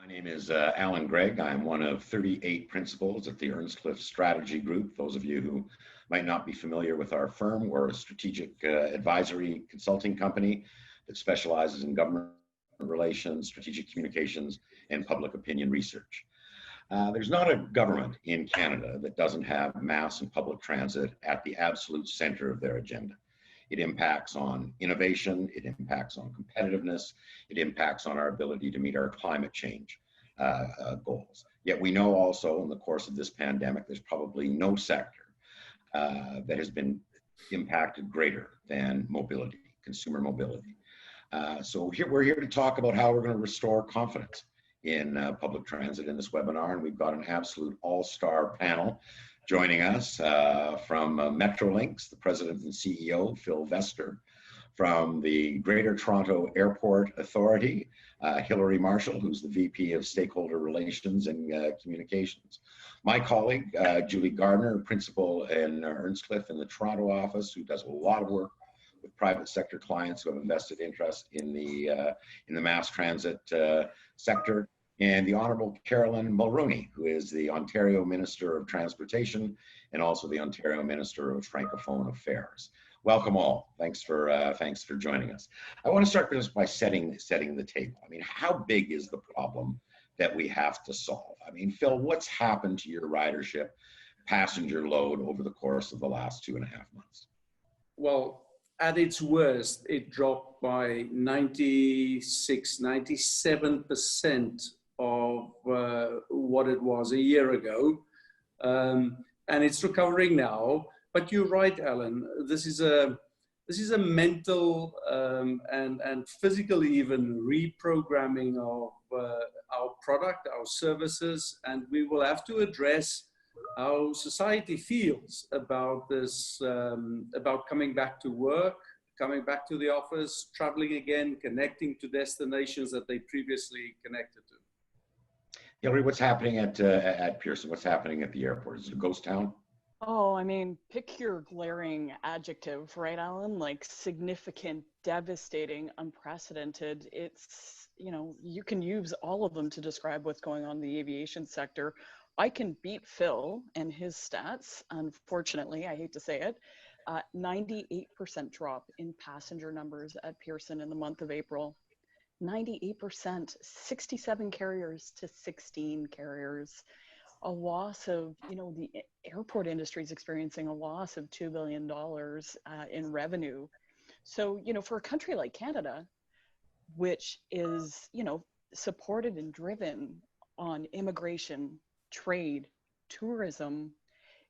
My name is Alan Gregg. I'm one of 38 principals at the Earnscliffe Strategy Group. Those of you who might not be familiar with our firm, we're a strategic advisory consulting company that specializes in government relations, strategic communications, and public opinion research. There's not a government in Canada that doesn't have mass and public transit at the absolute center of their agenda. It impacts on innovation, it impacts on competitiveness, it impacts on our ability to meet our climate change goals. Yet we know also in the course of this pandemic, there's probably no sector that has been impacted greater than mobility, consumer mobility. So we're here to talk about how we're going to restore confidence in public transit in this webinar, and we've got an absolute all-star panel joining us from Metrolinx, the president and CEO, Phil Vester, from the Greater Toronto Airport Authority, Hilary Marshall, who's the VP of Stakeholder Relations and Communications. My colleague, Julie Gardner, principal in Earnscliffe in the Toronto office, who does a lot of work with private sector clients who have invested interest in the mass transit sector. And the Honourable Carolyn Mulroney, who is the Ontario Minister of Transportation and also the Ontario Minister of Francophone Affairs. Welcome all. Thanks for joining us. I want to start just by setting the table. I mean, how big is the problem that we have to solve? I mean, Phil, what's happened to your ridership passenger load over the course of the last 2.5 months? Well, at its worst, it dropped by 97% of what it was a year ago, and it's recovering now. But you're right, Alan. This is a mental and physical even reprogramming of our product, our services, and we will have to address how society feels about this, about coming back to work, coming back to the office, traveling again, connecting to destinations that they previously connected to. Hilary, what's happening at Pearson? What's happening at the airport? Is it a ghost town? Oh, I mean, pick your glaring adjective, right, Alan? Like significant, devastating, unprecedented. It's, you can use all of them to describe what's going on in the aviation sector. I can beat Phil and his stats, unfortunately, I hate to say it. 98% drop in passenger numbers at Pearson in the month of April. 98%, 67 carriers to 16 carriers. A loss of, the airport industry is experiencing a loss of $2 billion in revenue. So, for a country like Canada, which is, supported and driven on immigration, trade, tourism,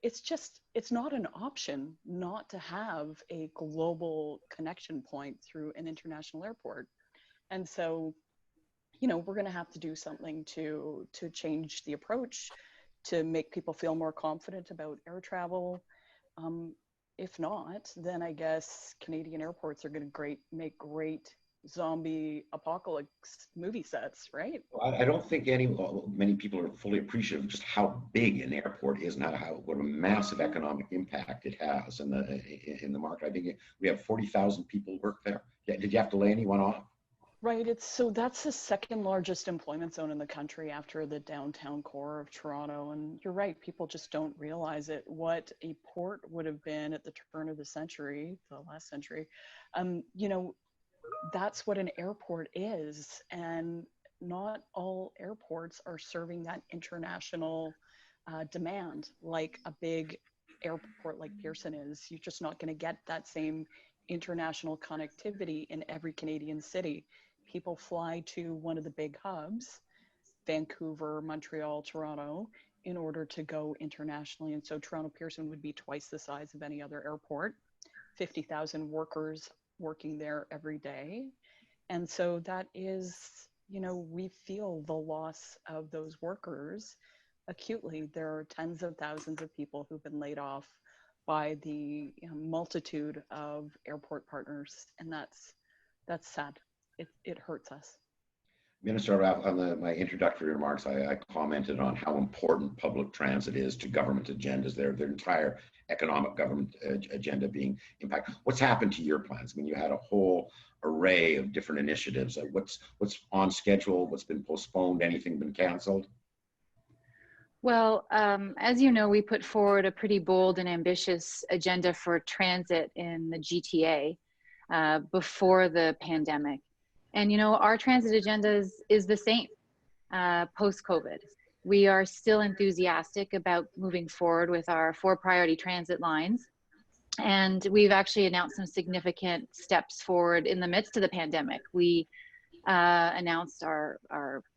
it's not an option not to have a global connection point through an international airport. And so, we're going to have to do something to change the approach, to make people feel more confident about air travel. If not, then I guess Canadian airports are going to make great zombie apocalypse movie sets, right? Well, I don't think many people are fully appreciative of just how big an airport is and what a massive economic impact it has in the market. I think we have 40,000 people work there. Did you have to lay anyone off? Right. So that's the second largest employment zone in the country after the downtown core of Toronto. And you're right, people just don't realize it. What a port would have been at the turn of the last century, that's what an airport is. And not all airports are serving that international demand like a big airport like Pearson is. You're just not going to get that same international connectivity in every Canadian city. People fly to one of the big hubs, Vancouver, Montreal, Toronto, in order to go internationally. And so Toronto Pearson would be twice the size of any other airport, 50,000 workers working there every day. And so that is, we feel the loss of those workers acutely. There are tens of thousands of people who've been laid off by the multitude of airport partners, and that's sad. It hurts us. Minister, on my introductory remarks, I commented on how important public transit is to government agendas, their entire economic government agenda being impacted. What's happened to your plans? I mean, you had a whole array of different initiatives. What's on schedule? What's been postponed? Anything been canceled? Well, as you know, we put forward a pretty bold and ambitious agenda for transit in the GTA before the pandemic. And, you know, our transit agenda is the same post-COVID. We are still enthusiastic about moving forward with our 4 priority transit lines. And we've actually announced some significant steps forward in the midst of the pandemic. We announced our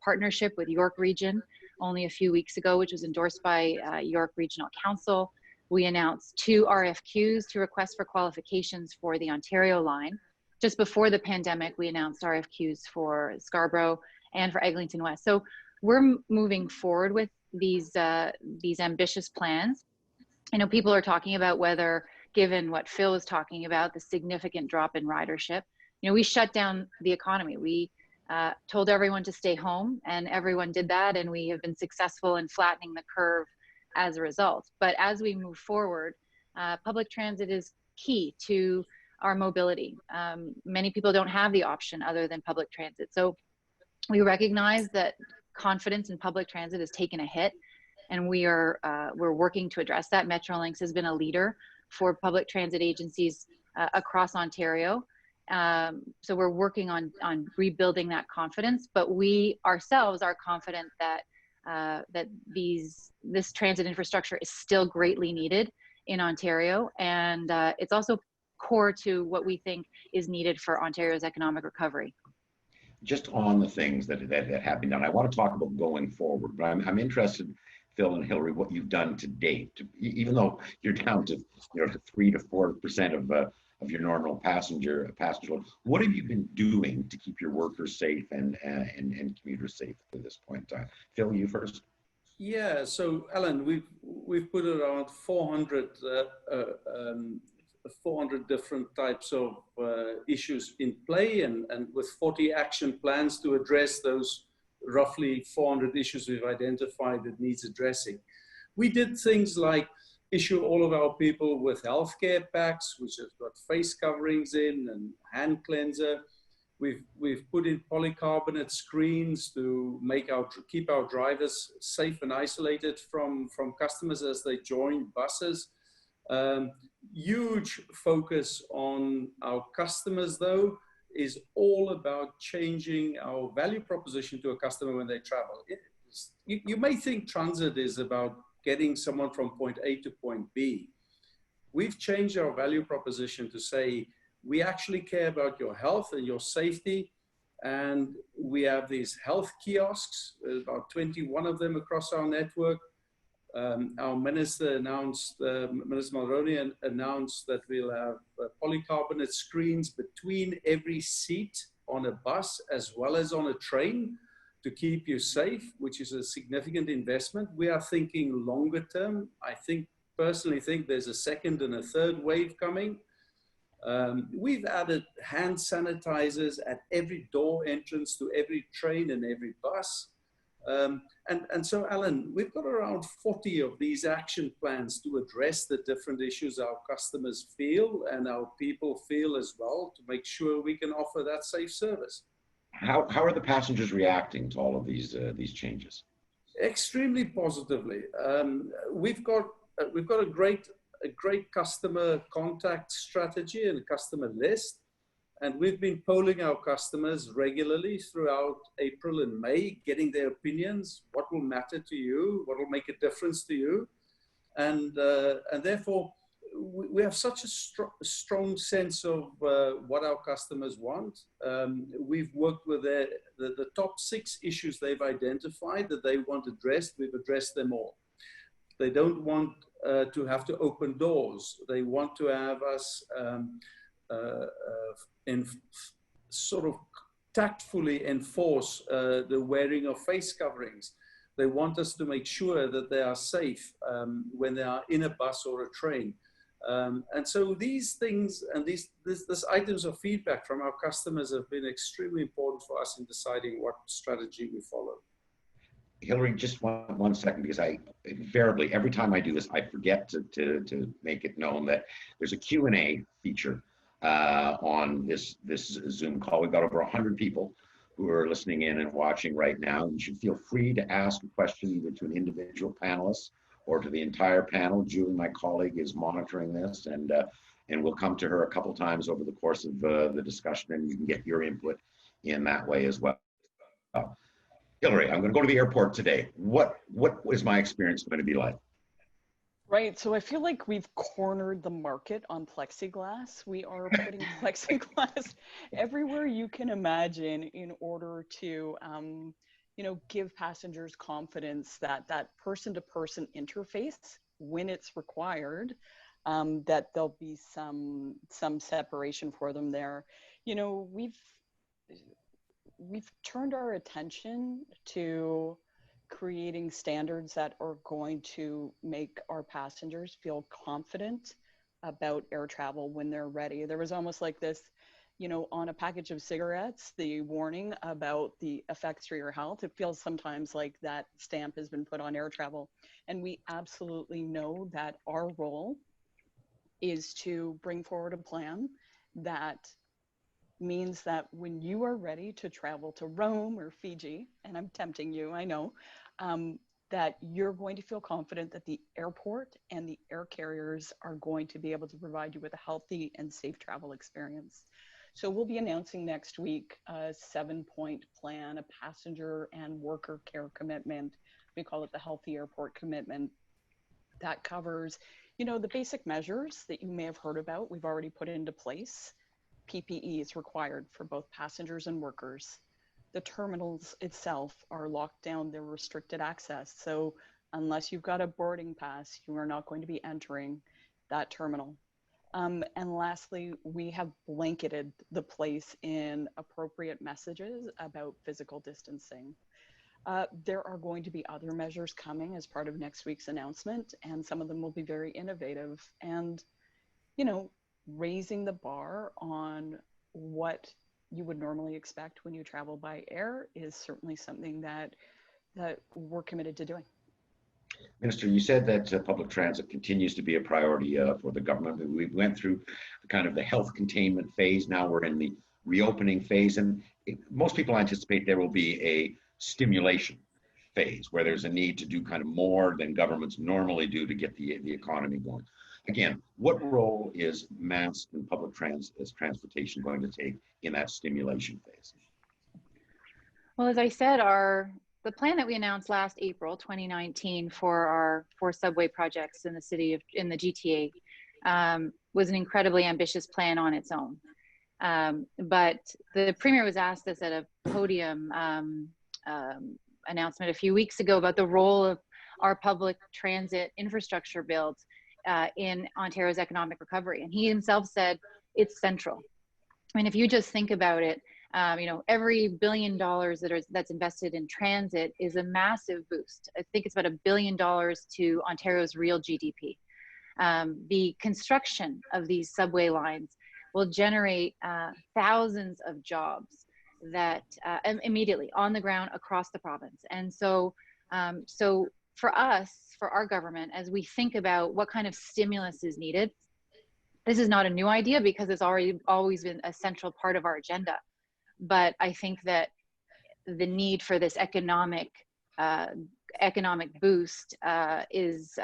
partnership with York Region only a few weeks ago, which was endorsed by York Regional Council. We announced 2 RFQs to request for qualifications for the Ontario line. Just before the pandemic, we announced RFQs for Scarborough and for Eglinton West. So we're moving forward with these ambitious plans. I know people are talking about whether, given what Phil was talking about, the significant drop in ridership, you know, we shut down the economy. We told everyone to stay home, and everyone did that, and we have been successful in flattening the curve as a result. But as we move forward, public transit is key to our mobility. Many people don't have the option other than public transit. So we recognize that confidence in public transit has taken a hit, and we're working to address that. Metrolinx has been a leader for public transit agencies across Ontario. So we're working on rebuilding that confidence, but we ourselves are confident that this transit infrastructure is still greatly needed in Ontario, and it's also core to what we think is needed for Ontario's economic recovery. Just on the things that have been done, I want to talk about going forward, but I'm interested, Phil and Hillary, what you've done to date. Even though you're down to 3 to 4% of your normal passenger load, what have you been doing to keep your workers safe and commuters safe at this point in time? Phil, you first. Yeah, so Alan, we've put around 400 different types of issues in play, and with 40 action plans to address those roughly 400 issues we've identified that needs addressing. We did things like issue all of our people with healthcare packs, which have got face coverings in and hand cleanser. We've put in polycarbonate screens to keep our drivers safe and isolated from customers as they join buses. Huge focus on our customers, though, is all about changing our value proposition to a customer when they travel. You may think transit is about getting someone from point A to point B. We've changed our value proposition to say, we actually care about your health and your safety. And we have these health kiosks, about 21 of them across our network. Our minister announced, Minister Mulroney announced that we'll have polycarbonate screens between every seat on a bus as well as on a train to keep you safe, which is a significant investment. We are thinking longer term. I personally think there's a second and a third wave coming. We've added hand sanitizers at every door entrance to every train and every bus. And so, Alan, we've got around 40 of these action plans to address the different issues our customers feel and our people feel as well, to make sure we can offer that safe service. How are the passengers reacting to all of these changes? Extremely positively. We've got a great customer contact strategy and a customer list. And we've been polling our customers regularly throughout April and May, getting their opinions, what will matter to you, what will make a difference to you. And therefore, we have such a strong sense of what our customers want. We've worked with the top 6 issues they've identified that they want addressed. We've addressed them all. They don't want to have to open doors. They want to have us sort of tactfully enforce the wearing of face coverings. They want us to make sure that they are safe when they are in a bus or a train. And so these things and these items of feedback from our customers have been extremely important for us in deciding what strategy we follow. Hillary, just one second, because I invariably, every time I do this, I forget to make it known that there's a Q&A feature on this Zoom call. We've got over 100 people who are listening in and watching right now. You should feel free to ask a question either to an individual panelist or to the entire panel. Julie, my colleague, is monitoring this, and we'll come to her a couple times over the course of the discussion, and you can get your input in that way as well. Hillary, I'm going to go to the airport today. What is my experience going to be like? Right, so I feel like we've cornered the market on plexiglass. We are putting plexiglass everywhere you can imagine in order to, give passengers confidence that that person-to-person interface, when it's required, that there'll be some separation for them there. We've turned our attention to creating standards that are going to make our passengers feel confident about air travel when they're ready. There was almost like this, on a package of cigarettes, the warning about the effects for your health. It feels sometimes like that stamp has been put on air travel. And we absolutely know that our role is to bring forward a plan that means that when you are ready to travel to Rome or Fiji, and I'm tempting you, I know, that you're going to feel confident that the airport and the air carriers are going to be able to provide you with a healthy and safe travel experience. So we'll be announcing next week a 7-point plan, a passenger and worker care commitment. We call it the Healthy Airport Commitment. That covers, the basic measures that you may have heard about, we've already put into place. PPE is required for both passengers and workers. The terminals itself are locked down, they're restricted access. So unless you've got a boarding pass, you are not going to be entering that terminal. And lastly, we have blanketed the place in appropriate messages about physical distancing. There are going to be other measures coming as part of next week's announcement, and some of them will be very innovative. And, raising the bar on what you would normally expect when you travel by air is certainly something that we're committed to doing. Minister, you said that public transit continues to be a priority for the government. We went through kind of the health containment phase. Now we're in the reopening phase, and most people anticipate there will be a stimulation phase where there's a need to do kind of more than governments normally do to get the economy going. Again, what role is mass and public transportation going to take in that stimulation phase? Well, as I said, the plan that we announced last April 2019 for our 4 subway projects in the GTA was an incredibly ambitious plan on its own. But the Premier was asked this at a podium announcement a few weeks ago about the role of our public transit infrastructure builds in Ontario's economic recovery. And he himself said it's central. I mean, if you just think about it, every $1 billion that's invested in transit is a massive boost. I think it's about $1 billion to Ontario's real GDP. The construction of these subway lines will generate thousands of jobs that immediately on the ground across the province. And so for us, for our government, as we think about what kind of stimulus is needed, this is not a new idea because it's always been a central part of our agenda. But I think that the need for this economic boost is,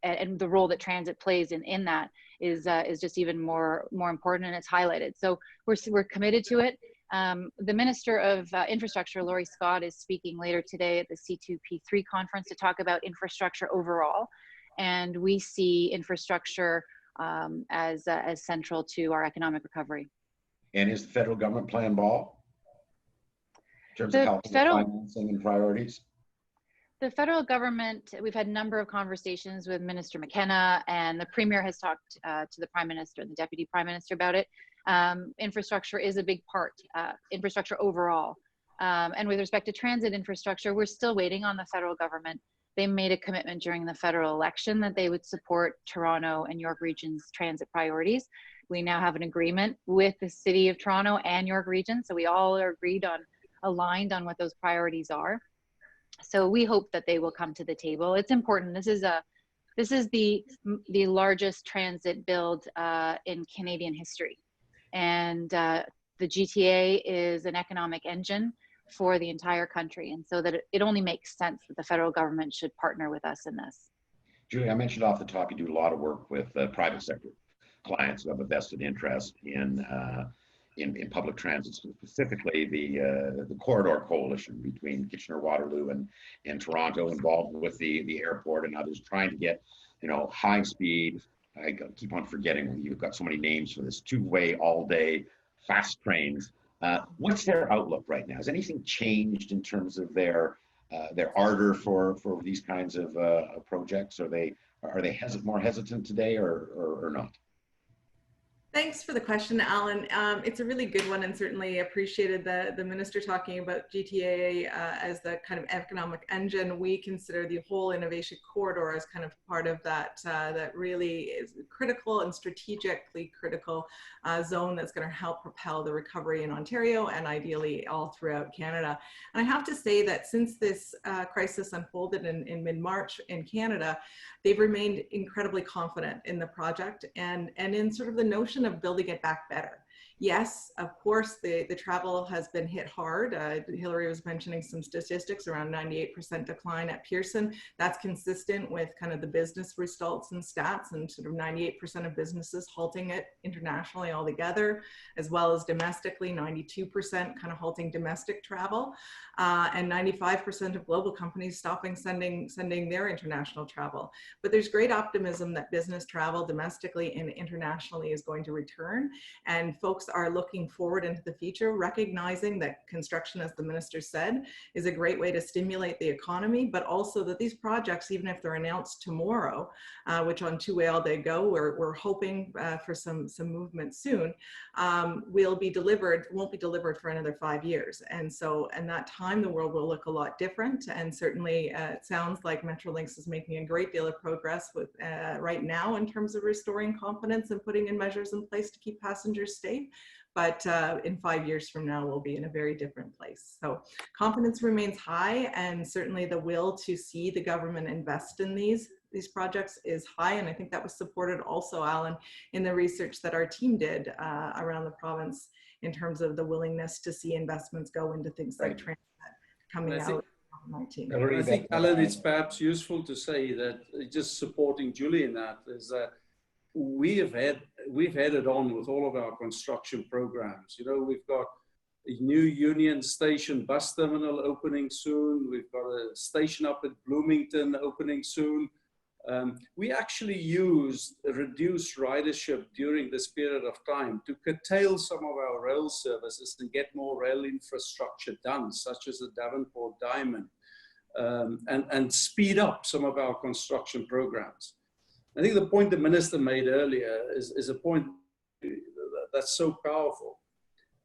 and the role that transit plays in that is just even more important, and it's highlighted. So we're committed to it. The Minister of Infrastructure, Laurie Scott, is speaking later today at the C2P3 conference to talk about infrastructure overall, and we see infrastructure as central to our economic recovery. And is the federal government playing ball in terms of helping financing and priorities? The federal government, we've had a number of conversations with Minister McKenna, and the Premier has talked to the Prime Minister and the Deputy Prime Minister about it. Infrastructure is a big part, infrastructure overall. And with respect to transit infrastructure, we're still waiting on the federal government. they made a commitment during the federal election that they would support Toronto and York Region's transit priorities. We now have an agreement with the City of Toronto and York Region, so we all are aligned on what those priorities are. So we hope that they will come to the table. It's important. This is the largest transit build in Canadian history, and the GTA is an economic engine for the entire country, and so that it only makes sense that the federal government should partner with us in this. Julie, I mentioned off the top, you do a lot of work with private sector clients who have a vested interest in public transit, specifically the Corridor Coalition between Kitchener-Waterloo and Toronto, involved with the airport and others, trying to get, high speed. I keep on forgetting, you've got so many names for this, two-way, all-day, fast trains. What's their outlook right now? Has anything changed in terms of their ardor for these kinds of projects? Are they more hesitant today or not? Thanks for the question, Alan. It's a really good one, and certainly appreciated the minister talking about GTA as the kind of economic engine. We consider the whole innovation corridor as kind of part of that that really is critical and strategically critical zone that's going to help propel the recovery in Ontario and ideally all throughout Canada. And I have to say that since this crisis unfolded in mid-March in Canada, they've remained incredibly confident in the project and in sort of the notion of building it back better. Yes, of course, the travel has been hit hard. Hillary was mentioning some statistics around 98% decline at Pearson. That's consistent with kind of the business results and stats, and sort of 98% of businesses halting it internationally altogether, as well as domestically, 92% kind of halting domestic travel, and 95% of global companies stopping sending their international travel. But there's great optimism that business travel domestically and internationally is going to return, and folks are looking forward into the future, recognizing that construction, as the minister said, is a great way to stimulate the economy, but also that these projects, even if they're announced tomorrow, which on two-way all day go, we're hoping for some movement soon, won't be delivered for another 5 years. And so in that time, the world will look a lot different. And certainly it sounds like Metrolinx is making a great deal of progress with right now in terms of restoring confidence and putting in measures in place to keep passengers safe. But in 5 years from now, we'll be in a very different place. So confidence remains high, and certainly the will to see the government invest in these projects is high. And I think that was supported also, Alan, in the research that our team did around the province in terms of the willingness to see investments go into things like transit coming out. I think, Alan, it's perhaps useful to say that just supporting Julie in that is that we've had it on with all of our construction programs. We've got a new Union Station bus terminal opening soon. We've got a station up at Bloomington opening soon. We actually used reduced ridership during this period of time to curtail some of our rail services and get more rail infrastructure done, such as the Davenport Diamond, and speed up some of our construction programs. I think the point the minister made earlier is a point that's so powerful.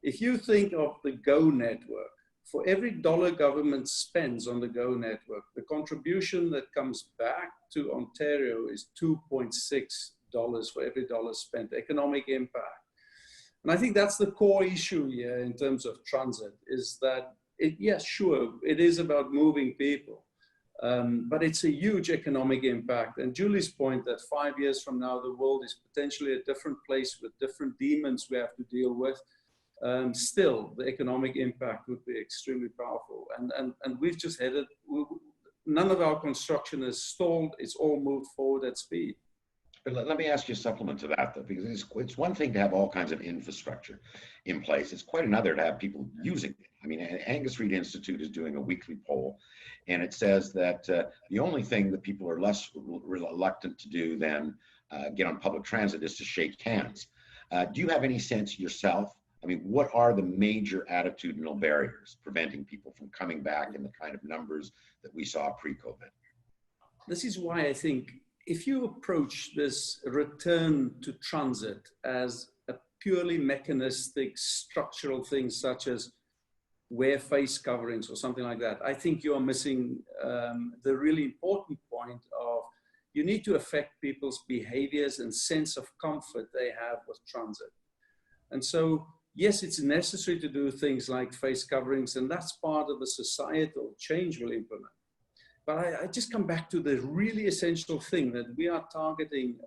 If you think of the GO network, for every dollar government spends on the GO network, the contribution that comes back to Ontario is $2.6 for every dollar spent, economic impact. And I think that's the core issue here in terms of transit, is that, yes, sure, it is about moving people. But it's a huge economic impact. And Julie's point that 5 years from now, the world is potentially a different place with different demons we have to deal with. Still, the economic impact would be extremely powerful. And we've just headed, none of our construction is stalled. It's all moved forward at speed. But let me ask you a supplement to that, though, because it's one thing to have all kinds of infrastructure in place. It's quite another to have people using it. I mean, Angus Reid Institute is doing a weekly poll, and it says that the only thing that people are less reluctant to do than get on public transit is to shake hands. Do you have any sense yourself? I mean, what are the major attitudinal barriers preventing people from coming back in the kind of numbers that we saw pre-COVID? This is why I think if you approach this return to transit as a purely mechanistic structural thing, such as wear face coverings or something like that, I think you are missing the really important point of you need to affect people's behaviors and sense of comfort they have with transit. And so, yes, it's necessary to do things like face coverings, and that's part of the societal change we'll implement. But I just come back to the really essential thing that we are targeting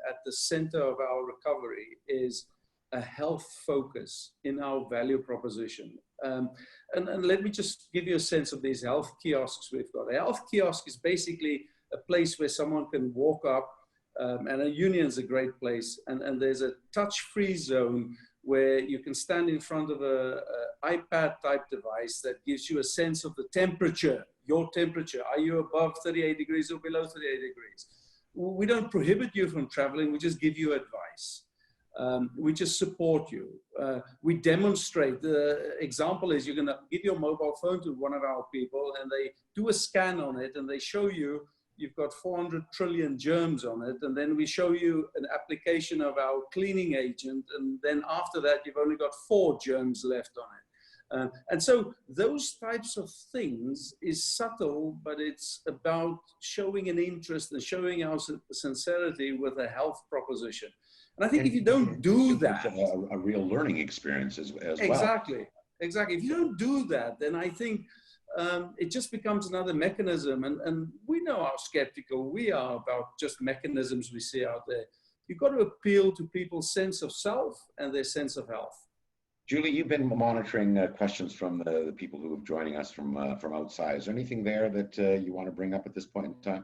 at the center of our recovery is a health focus in our value proposition. And let me just give you a sense of these health kiosks we've got. A health kiosk is basically a place where someone can walk up, and a union's a great place, and there's a touch-free zone where you can stand in front of a iPad-type device that gives you a sense of the temperature, your temperature. Are you above 38 degrees or below 38 degrees? We don't prohibit you from traveling, we just give you advice. We just support you. We demonstrate. The example is you're going to give your mobile phone to one of our people and they do a scan on it and they show you you've got 400 trillion germs on it. And then we show you an application of our cleaning agent. And then after that, you've only got 4 germs left on it. And so those types of things is subtle, but it's about showing an interest and showing our sincerity with a health proposition. And I think if you don't do that, a real learning experience as well. Exactly. If you don't do that, then I think it just becomes another mechanism. And we know how skeptical we are about just mechanisms we see out there. You've got to appeal to people's sense of self and their sense of health. Julie, you've been monitoring questions from the people who are joining us from outside. Is there anything there that you want to bring up at this point in time?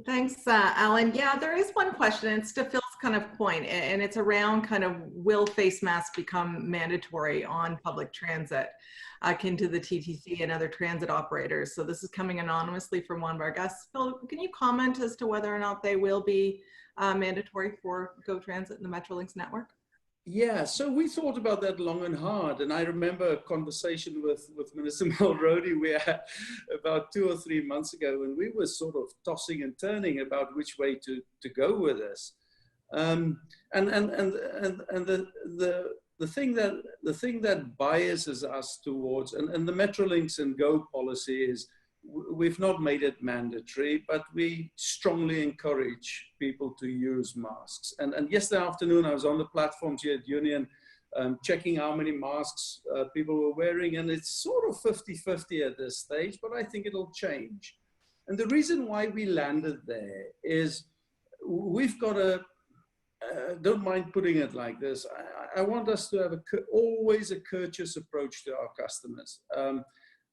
Thanks, Alan. Yeah, there is one question. It's to Phil's kind of point, and it's around kind of will face masks become mandatory on public transit, akin to the TTC and other transit operators. So this is coming anonymously from one of our guests. Phil, can you comment as to whether or not they will be mandatory for Go Transit and the Metrolinx network? Yeah, so we thought about that long and hard. And I remember a conversation with Minister Mulroney we had about 2 or 3 months ago, and we were sort of tossing and turning about which way to go with this. And the thing that biases us towards, and the Metrolinx and Go policy is, we've not made it mandatory, but we strongly encourage people to use masks. And yesterday afternoon, I was on the platforms here at Union, checking how many masks people were wearing, and it's sort of 50-50 at this stage, but I think it'll change. And the reason why we landed there is we've got don't mind putting it like this, I want us to have always a courteous approach to our customers.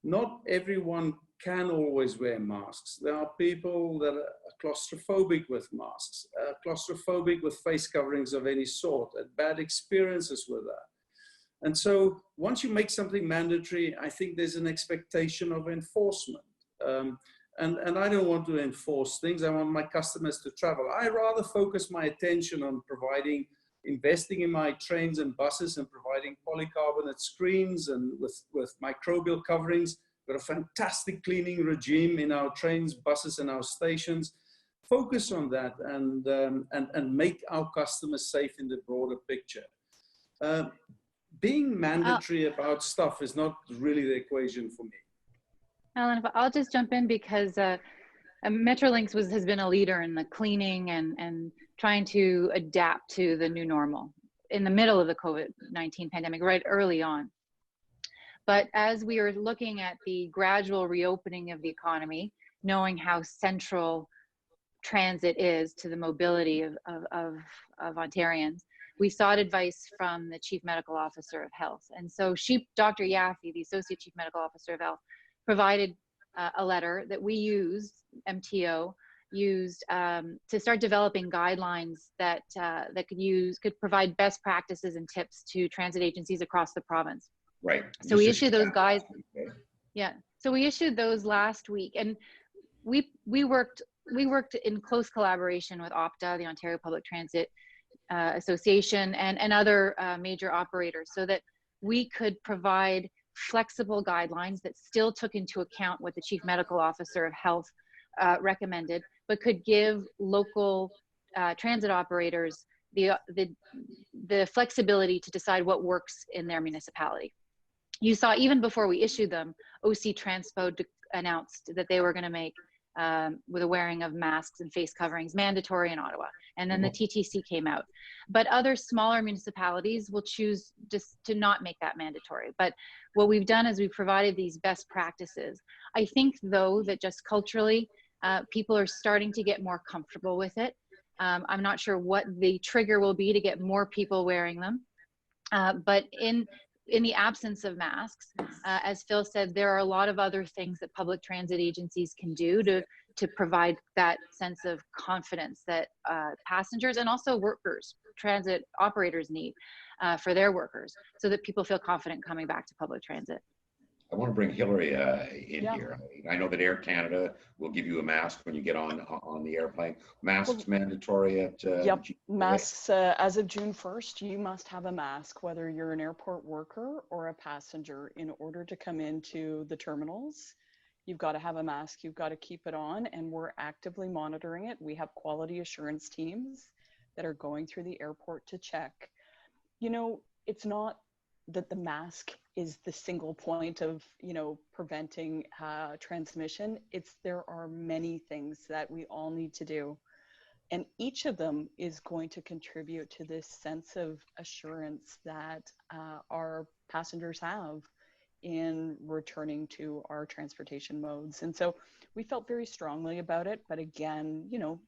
Not everyone can always wear masks. There are people that are claustrophobic with masks, claustrophobic with face coverings of any sort, had bad experiences with that. And so once you make something mandatory, I think there's an expectation of enforcement. And I don't want to enforce things. I want my customers to travel. I rather focus my attention on investing in my trains and buses and providing polycarbonate screens and with microbial coverings. We've got a fantastic cleaning regime in our trains, buses, and our stations. Focus on that and make our customers safe in the broader picture. Being mandatory about stuff is not really the equation for me. Alan, I'll just jump in because Metrolinx has been a leader in the cleaning and trying to adapt to the new normal in the middle of the COVID-19 pandemic, right early on. But as we are looking at the gradual reopening of the economy, knowing how central transit is to the mobility of Ontarians, we sought advice from the Chief Medical Officer of Health. And so Dr. Yaffe, the Associate Chief Medical Officer of Health, provided a letter that we used, MTO, used to start developing guidelines that could provide best practices and tips to transit agencies across the province. Right. So we issued those guides. Yeah. So we issued those last week, and we worked in close collaboration with OPTA, the Ontario Public Transit Association, and other major operators, so that we could provide flexible guidelines that still took into account what the Chief Medical Officer of Health recommended, but could give local transit operators the flexibility to decide what works in their municipality. You saw even before we issued them, OC Transpo announced that they were going to make with the wearing of masks and face coverings mandatory in Ottawa. And then the TTC came out. But other smaller municipalities will choose just to not make that mandatory. But what we've done is we've provided these best practices. I think, though, that just culturally, people are starting to get more comfortable with it. I'm not sure what the trigger will be to get more people wearing them. But in the absence of masks, as Phil said, there are a lot of other things that public transit agencies can do to provide that sense of confidence that passengers and also workers, transit operators need for their workers, so that people feel confident coming back to public transit. I want to bring Hillary in here. I know that Air Canada will give you a mask when you get on the airplane. Masks mandatory at yep, masks as of June 1st. You must have a mask, whether you're an airport worker or a passenger, in order to come into the terminals. You've got to have a mask. You've got to keep it on, and we're actively monitoring it. We have quality assurance teams that are going through the airport to check. You know, it's not that the mask is the single point of, you know, preventing transmission. There are many things that we all need to do. And each of them is going to contribute to this sense of assurance that our passengers have in returning to our transportation modes. And so we felt very strongly about it. But again, you know,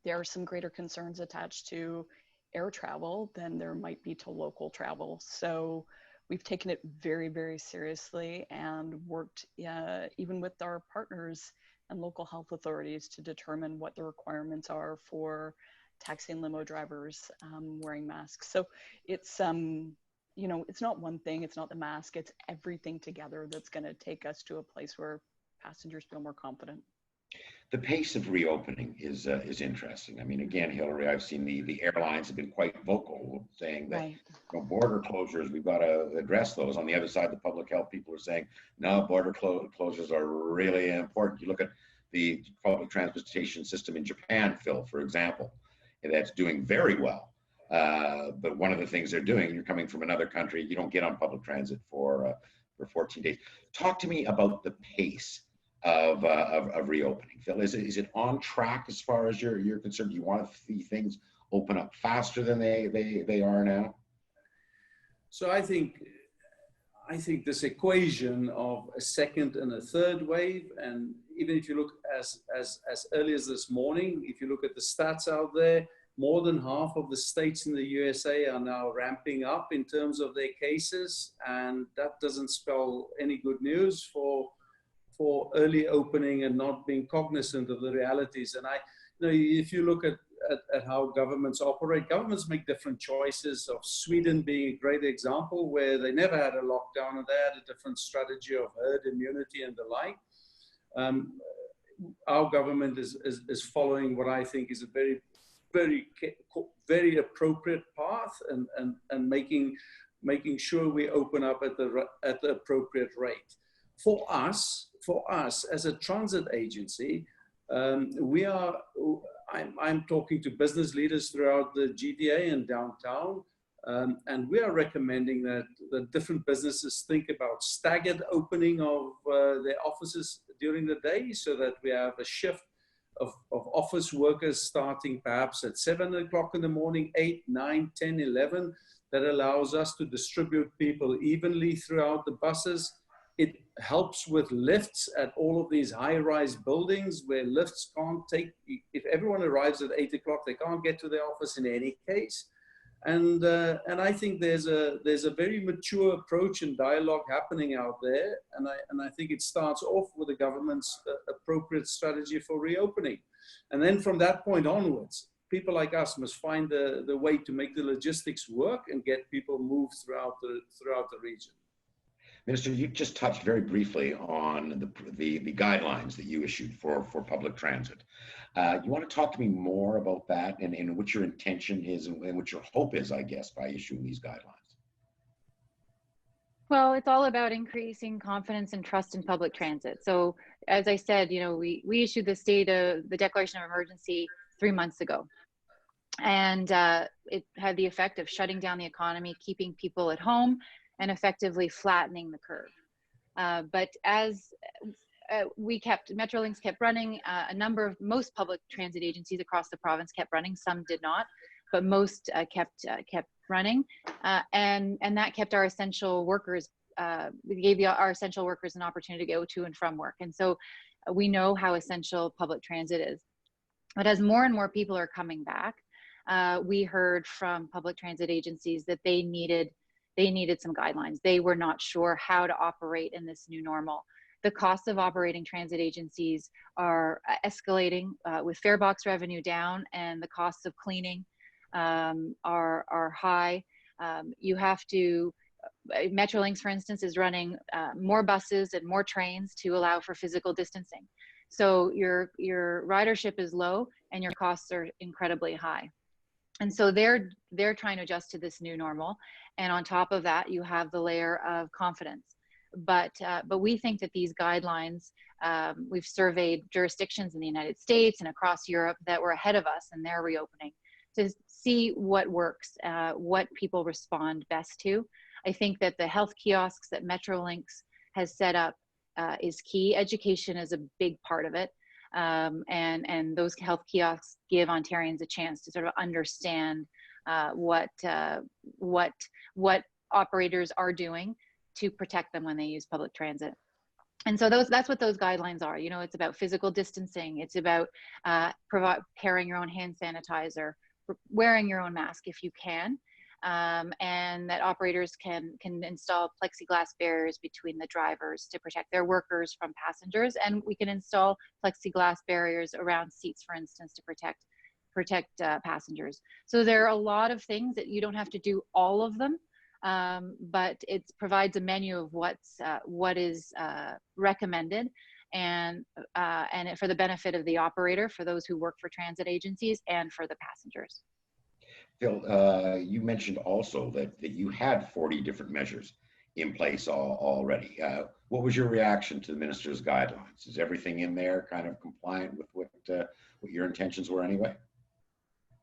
there are some greater concerns attached to air travel than there might be to local travel. So we've taken it very, very seriously and worked even with our partners and local health authorities to determine what the requirements are for taxi and limo drivers wearing masks. So it's, you know, it's not one thing, it's not the mask, it's everything together that's going to take us to a place where passengers feel more confident. The pace of reopening is interesting. I mean, again, Hillary, I've seen the airlines have been quite vocal, saying that Right. You know, border closures, we've got to address those. On the other side, the public health people are saying, no, border closures are really important. You look at the public transportation system in Japan, Phil, for example, and that's doing very well. But one of the things they're doing, you're coming from another country, you don't get on public transit for 14 days. Talk to me about the pace of reopening, Phil. Is it on track as far as you're concerned? Do you want to see things open up faster than they are now? So I think this equation of a second and a third wave, and even if you look as early as this morning, if you look at the stats out there, more than half of the states in the USA are now ramping up in terms of their cases, and that doesn't spell any good news for early opening and not being cognizant of the realities. And you know, if you look at how governments operate, governments make different choices, of Sweden being a great example, where they never had a lockdown and they had a different strategy of herd immunity and the like. Our government is following what I think is a very, very, very appropriate path, and making sure we open up at the appropriate rate. For us as a transit agency, I'm talking to business leaders throughout the GTA and downtown, and we are recommending that the different businesses think about staggered opening of their offices during the day, so that we have a shift of office workers starting perhaps at 7 o'clock in the morning, 8, 9, 10, 11, that allows us to distribute people evenly throughout the buses. It helps with lifts at all of these high-rise buildings where lifts can't take, if everyone arrives at 8 o'clock, they can't get to their office in any case. And I think there's a very mature approach and dialogue happening out there. And I think it starts off with the government's appropriate strategy for reopening. And then from that point onwards, people like us must find the way to make the logistics work and get people moved throughout the region. Minister, you just touched very briefly on the guidelines that you issued for public transit. You want to talk to me more about that and what your intention is and what your hope is, I guess, by issuing these guidelines? Well, it's all about increasing confidence and trust in public transit. So as I said, you know, we issued the declaration of emergency 3 months ago. And it had the effect of shutting down the economy, keeping people at home, and effectively flattening the curve. But as Metrolinx kept running, most public transit agencies across the province kept running. Some did not, but most kept running, and that kept our essential workers. We gave our essential workers an opportunity to go to and from work, and so we know how essential public transit is. But as more and more people are coming back, we heard from public transit agencies that they needed some guidelines. They were not sure how to operate in this new normal. The costs of operating transit agencies are escalating with fare box revenue down, and the costs of cleaning are high. You have to, Metrolinx, for instance, is running more buses and more trains to allow for physical distancing. So your ridership is low and your costs are incredibly high. And so they're trying to adjust to this new normal. And on top of that, you have the layer of confidence. But we think that these guidelines, we've surveyed jurisdictions in the United States and across Europe that were ahead of us in their reopening to see what works, what people respond best to. I think that the health kiosks that Metrolinx has set up is key. Education is a big part of it. And those health kiosks give Ontarians a chance to sort of understand what operators are doing to protect them when they use public transit. And so that's what those guidelines are. You know, it's about physical distancing. It's about carrying your own hand sanitizer, wearing your own mask if you can, and that operators can install plexiglass barriers between the drivers to protect their workers from passengers, and we can install plexiglass barriers around seats, for instance, to protect passengers. So there are a lot of things that you don't have to do all of them, but it provides a menu of what is recommended, and for the benefit of the operator, for those who work for transit agencies, and for the passengers. Phil, you mentioned also that you had 40 different measures in place already. What was your reaction to the minister's guidelines? Is everything in there kind of compliant with what your intentions were anyway?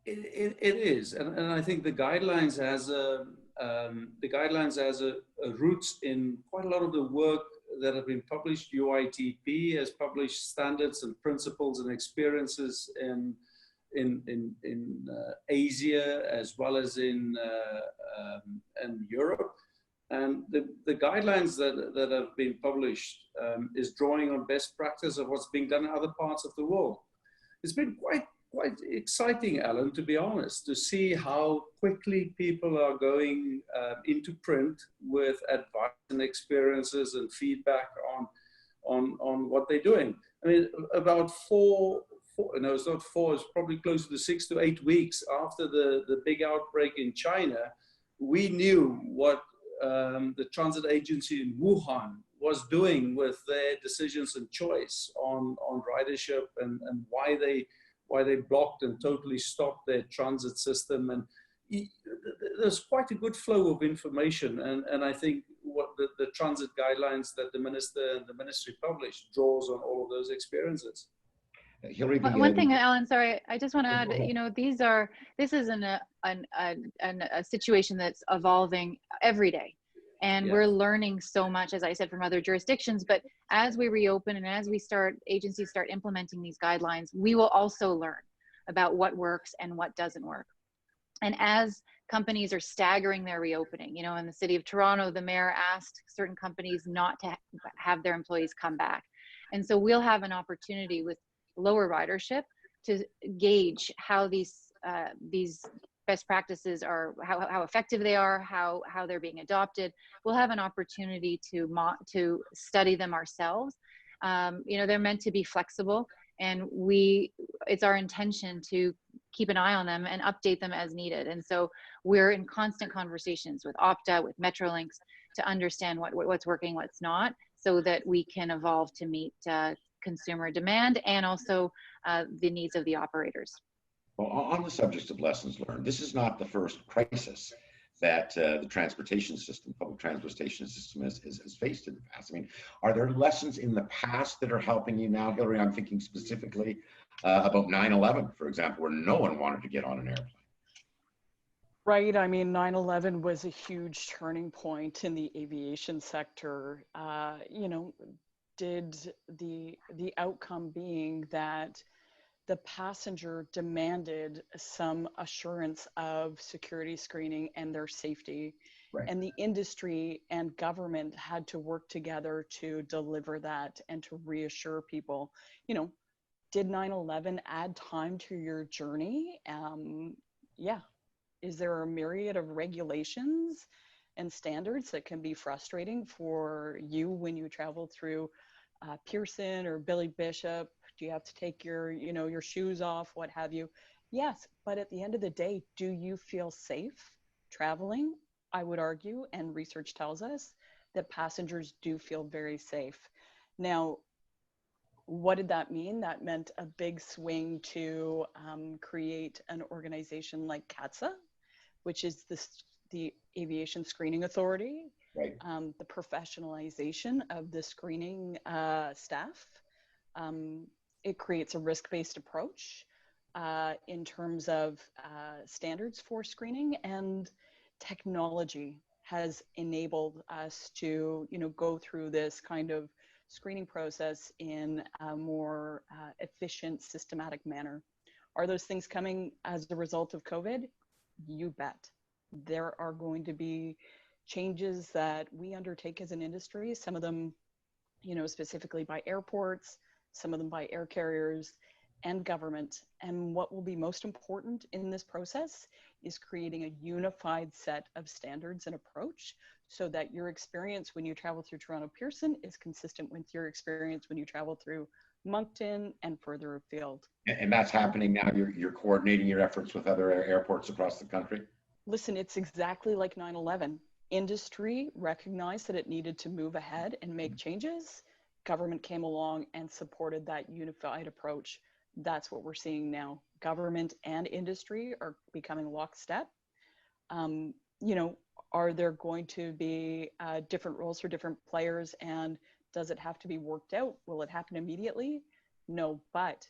It is, and I think the guidelines has a roots in quite a lot of the work that have been published. UITP has published standards and principles and experiences in Asia as well as in Europe, and the guidelines that have been published is drawing on best practice of what's being done in other parts of the world. It's been quite exciting, Alan, to be honest, to see how quickly people are going into print with advice and experiences and feedback on what they're doing. I mean, about it's not 4, it's probably closer to 6 to 8 weeks after the big outbreak in China, we knew what the transit agency in Wuhan was doing with their decisions and choice on ridership and why they blocked and totally stopped their transit system. And there's quite a good flow of information. And I think what the transit guidelines that the minister and the ministry published draws on all of those experiences. One thing, Alan, sorry, I just want to add, you know, this isn't a situation that's evolving every day. And we're learning so much, as I said, from other jurisdictions. But as we reopen and as agencies start implementing these guidelines, we will also learn about what works and what doesn't work. And as companies are staggering their reopening, you know, in the city of Toronto, the mayor asked certain companies not to have their employees come back. And so we'll have an opportunity with lower ridership to gauge how these best practices are, how effective they are, how they're being adopted. We'll have an opportunity to study them ourselves. You know, they're meant to be flexible, and it's our intention to keep an eye on them and update them as needed. And so we're in constant conversations with Opta, with Metrolinx, to understand what's working, what's not, so that we can evolve to meet consumer demand and also the needs of the operators. Well, on the subject of lessons learned, this is not the first crisis that the transportation system, public transportation system has faced in the past. I mean, are there lessons in the past that are helping you now, Hillary? I'm thinking specifically about 9/11, for example, where no one wanted to get on an airplane. Right. I mean, 9/11 was a huge turning point in the aviation sector. Did the outcome being that the passenger demanded some assurance of security screening and their safety, Right. and the industry and government had to work together to deliver that and to reassure people. Did 9/11 add time to your journey? Yeah. Is there a myriad of regulations and standards that can be frustrating for you when you travel through Pearson or Billy Bishop? Do you have to take your shoes off, what have you? Yes, but at the end of the day, do you feel safe traveling? I would argue, and research tells us that passengers do feel very safe. Now, what did that mean? That meant a big swing to create an organization like CATSA, which is the Aviation Screening Authority, Right. the professionalization of the screening staff. It creates a risk-based approach in terms of standards for screening, and technology has enabled us to, go through this kind of screening process in a more efficient, systematic manner. Are those things coming as a result of COVID? You bet. There are going to be changes that we undertake as an industry, some of them, specifically by airports, some of them by air carriers and government. And what will be most important in this process is creating a unified set of standards and approach so that your experience when you travel through Toronto Pearson is consistent with your experience when you travel through Moncton and further afield. And that's happening now. You're coordinating your efforts with other airports across the country? Listen, it's exactly like 9/11. Industry recognized that it needed to move ahead and make changes. Government came along and supported that unified approach. That's what we're seeing now. Government and industry are becoming lockstep. Are there going to be different roles for different players, and does it have to be worked out? Will it happen immediately? No, but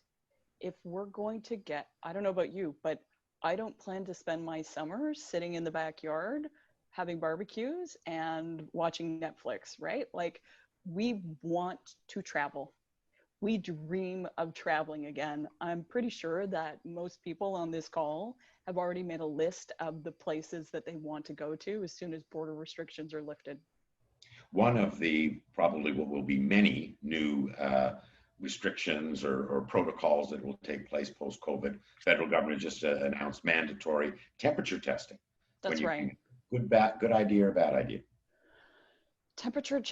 if we're going to I don't know about you, but I don't plan to spend my summer sitting in the backyard having barbecues and watching Netflix, right? Like, we want to travel. We dream of traveling again. I'm pretty sure that most people on this call have already made a list of the places that they want to go to as soon as border restrictions are lifted. One of the probably what will be many new restrictions or protocols that will take place post-COVID. Federal government just announced mandatory temperature testing. That's right. Good idea or bad idea? Temperature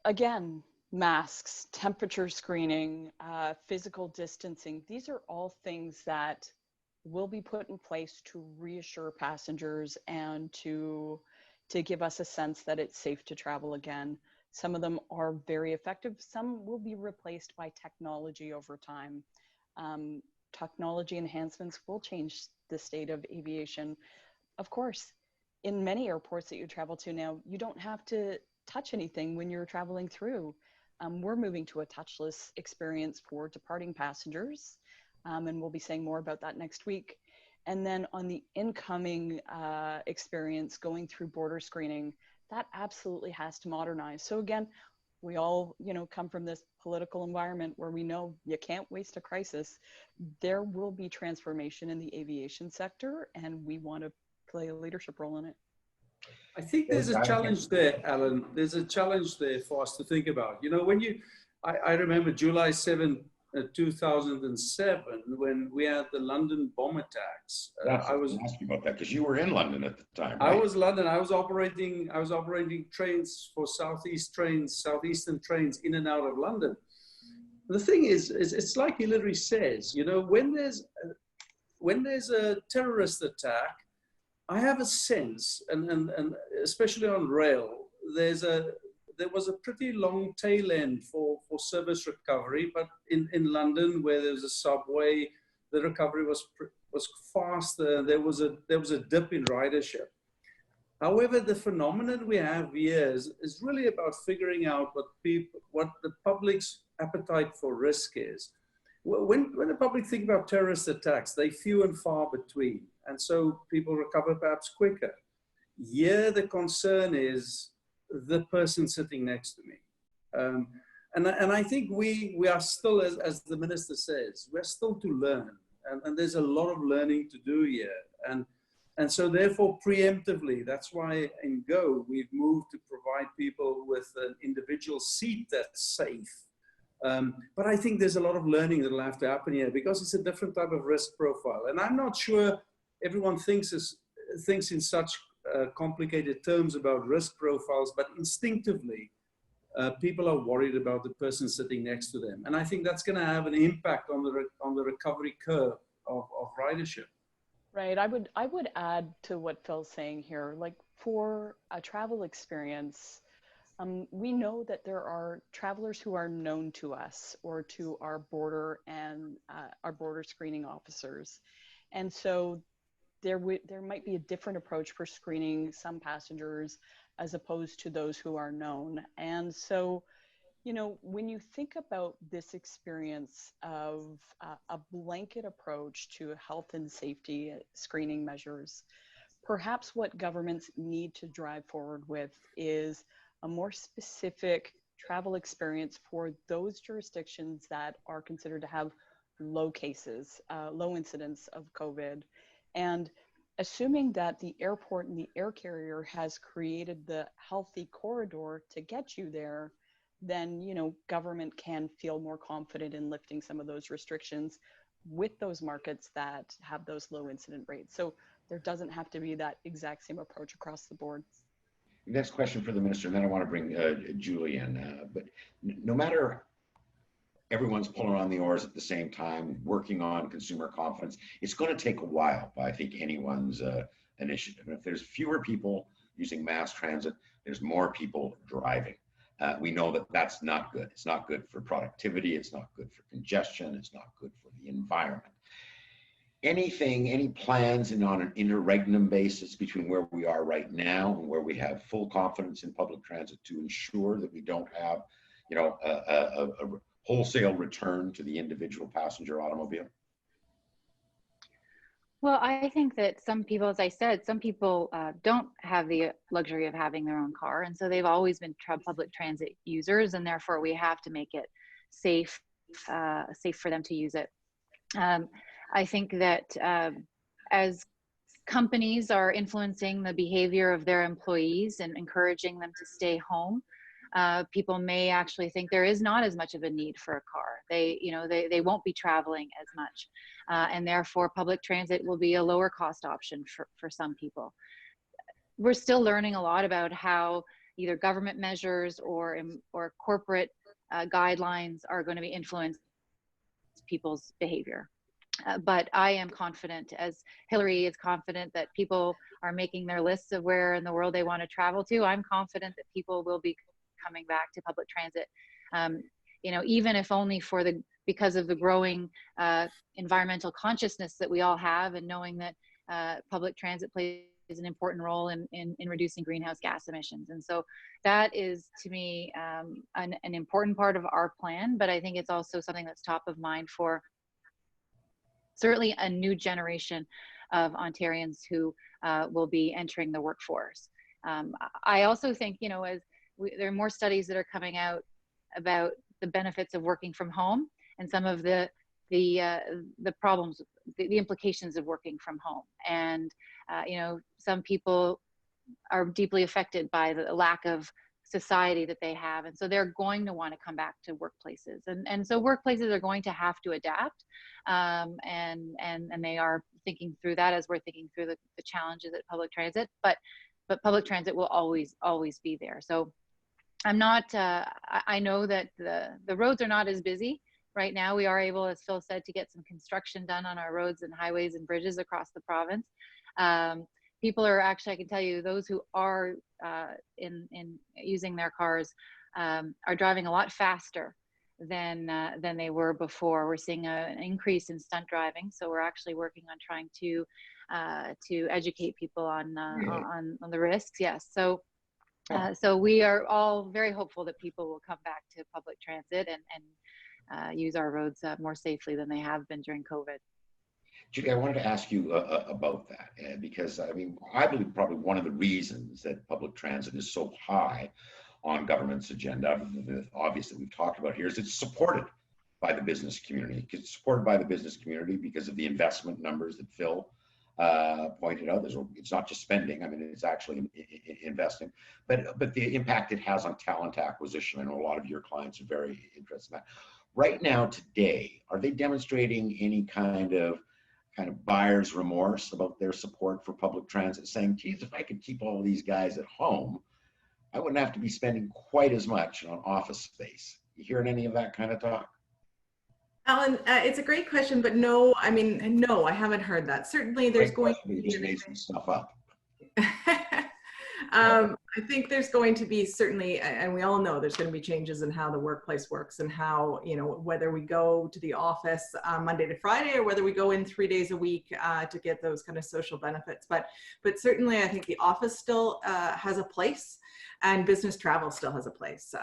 again, masks, temperature screening, physical distancing. These are all things that will be put in place to reassure passengers and to give us a sense that it's safe to travel again. Some of them are very effective. Some will be replaced by technology over time. Technology enhancements will change the state of aviation. Of course, in many airports that you travel to now, you don't have to touch anything when you're traveling through. We're moving to a touchless experience for departing passengers, and we'll be saying more about that next week. And then on the incoming experience going through border screening, that absolutely has to modernize. So again, we all, come from this political environment where we know you can't waste a crisis. There will be transformation in the aviation sector, and we want to play a leadership role in it. I think there's a challenge there, Alan. There's a challenge there for us to think about. I remember July 7th, 2007, when we had the London bomb attacks. I was asking about that because you were in London at the time. Right? I was in London. I was operating trains for southeastern trains in and out of London. The thing is it's like Hillary says. When there's a terrorist attack, I have a sense, and especially on rail, there was a pretty long tail end for service recovery, but in London, where there's a subway, the recovery was faster. There was a dip in ridership. However, the phenomenon we have here is really about figuring out what the public's appetite for risk is. when the public think about terrorist attacks, they few and far between. And so people recover perhaps quicker. Here, the concern is the person sitting next to me. And I think we are still, as the minister says, we're still to learn. And there's a lot of learning to do here. And so therefore, preemptively, that's why in Go, we've moved to provide people with an individual seat that's safe. But I think there's a lot of learning that will have to happen here because it's a different type of risk profile. And I'm not sure everyone thinks in such complicated terms about risk profiles, but instinctively, people are worried about the person sitting next to them. And I think that's going to have an impact on the recovery curve of ridership. Right. I would add to what Phil's saying here, like for a travel experience, we know that there are travelers who are known to us or to our border and our border screening officers. And so there might be a different approach for screening some passengers as opposed to those who are known. And so, you know, when you think about this experience of a blanket approach to health and safety screening measures, perhaps what governments need to drive forward with is a more specific travel experience for those jurisdictions that are considered to have low cases, low incidence of COVID. And assuming that the airport and the air carrier has created the healthy corridor to get you there, then, you know, government can feel more confident in lifting some of those restrictions with those markets that have those low incident rates. So there doesn't have to be that exact same approach across the board. Next question for the minister, and then I want to bring Julie in. But no matter everyone's pulling on the oars at the same time, working on consumer confidence, it's going to take a while, I think, anyone's initiative. And if there's fewer people using mass transit, there's more people driving. We know that that's not good. It's not good for productivity. It's not good for congestion. It's not good for the environment. Any plans on an interregnum basis between where we are right now and where we have full confidence in public transit to ensure that we don't have, you know, a wholesale return to the individual passenger automobile? Well, I think that some people, as I said, some people don't have the luxury of having their own car. And so they've always been public transit users, and therefore we have to make it safe for them to use it. I think that as companies are influencing the behavior of their employees and encouraging them to stay home, people may actually think there is not as much of a need for a car. They won't be traveling as much, and therefore public transit will be a lower cost option for some people. We're still learning a lot about how either government measures or corporate guidelines are going to be influenced people's behavior. But I am confident, as Hillary is confident, that people are making their lists of where in the world they want to travel to. I'm confident that people will be coming back to public transit, even if only because of the growing environmental consciousness that we all have, and knowing that public transit plays an important role in reducing greenhouse gas emissions. And so that is, to me, an important part of our plan. But I think it's also something that's top of mind for certainly a new generation of Ontarians who will be entering the workforce. I also think, there are more studies that are coming out about the benefits of working from home and some of the problems, the implications of working from home. And, some people are deeply affected by the lack of society that they have. And so they're going to want to come back to workplaces. And so workplaces are going to have to adapt. And they are thinking through that as we're thinking through the challenges at public transit, but public transit will always be there. So I'm not, I know that the roads are not as busy right now. We are able, as Phil said, to get some construction done on our roads and highways and bridges across the province. People are actually, I can tell you, those who are in using their cars are driving a lot faster than they were before. We're seeing an increase in stunt driving, so we're actually working on trying to educate people on the risks. Yes, so we are all very hopeful that people will come back to public transit, use our roads more safely than they have been during COVID. Judy, I wanted to ask you about that because I mean, I believe probably one of the reasons that public transit is so high on government's agenda, obviously we've talked about here, is it's supported by the business community. It's supported by the business community because of the investment numbers that Phil pointed out. It's not just spending, I mean, it's actually investing, but the impact it has on talent acquisition. I know a lot of your clients are very interested in that. Right now, today, are they demonstrating any kind of buyer's remorse about their support for public transit, saying, geez, if I could keep all of these guys at home, I wouldn't have to be spending quite as much on office space? You hearing any of that kind of talk? Alan, it's a great question, but no, I mean, no, I haven't heard that. Certainly there's going to be just made some stuff up. I think there's going to be certainly, and we all know there's going to be changes in how the workplace works and how, you know, whether we go to the office Monday to Friday or whether we go in 3 days a week to get those kind of social benefits. But certainly I think the office still has a place, and business travel still has a place.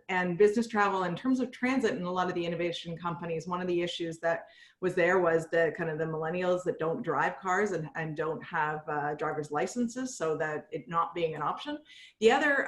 And business travel in terms of transit and a lot of the innovation companies, one of the issues that was there was the kind of the millennials that don't drive cars and don't have driver's licenses, so that it not being an option. The other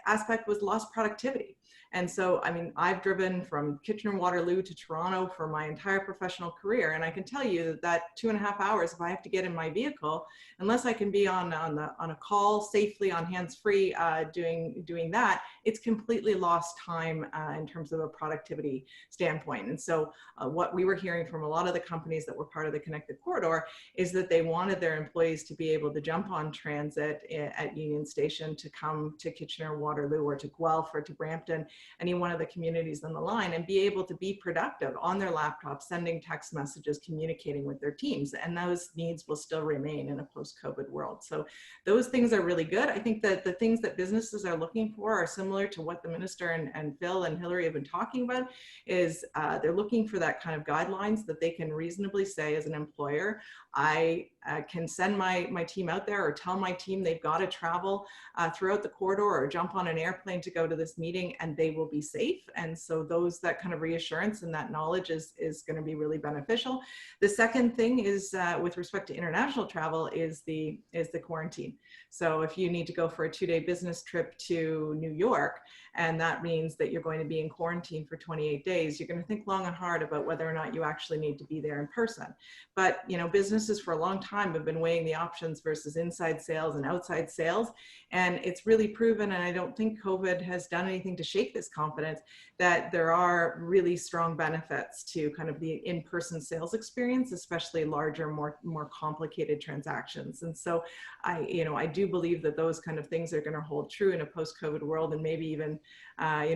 aspect was lost productivity. And so, I mean, I've driven from Kitchener-Waterloo to Toronto for my entire professional career. And I can tell you that 2.5 hours, if I have to get in my vehicle, unless I can be on a call safely on hands-free doing that, it's completely lost time in terms of a productivity standpoint. And so what we were hearing from a lot of the companies that were part of the Connected Corridor is that they wanted their employees to be able to jump on transit at Union Station to come to Kitchener-Waterloo or to Guelph or to Brampton, any one of the communities on the line, and be able to be productive on their laptops, sending text messages, communicating with their teams. And those needs will still remain in a post-COVID world. So those things are really good. I think that the things that businesses are looking for are similar to what the minister and Phil and Hillary have been talking about, is they're looking for that kind of guidelines that they can reasonably say as an employer, I can send my team out there or tell my team they've got to travel throughout the corridor or jump on an airplane to go to this meeting, and they will be safe. And so that kind of reassurance and that knowledge is going to be really beneficial. The second thing is with respect to international travel is the quarantine. So if you need to go for a 2-day business trip to New York, and that means that you're going to be in quarantine for 28 days, you're going to think long and hard about whether or not you actually need to be there in person. But, you know, businesses for a long time have been weighing the options versus inside sales and outside sales. And it's really proven, and I don't think COVID has done anything to shake this confidence, that there are really strong benefits to kind of the in-person sales experience, especially larger, more complicated transactions. And so I do believe that those kind of things are going to hold true in a post-COVID world. And maybe even,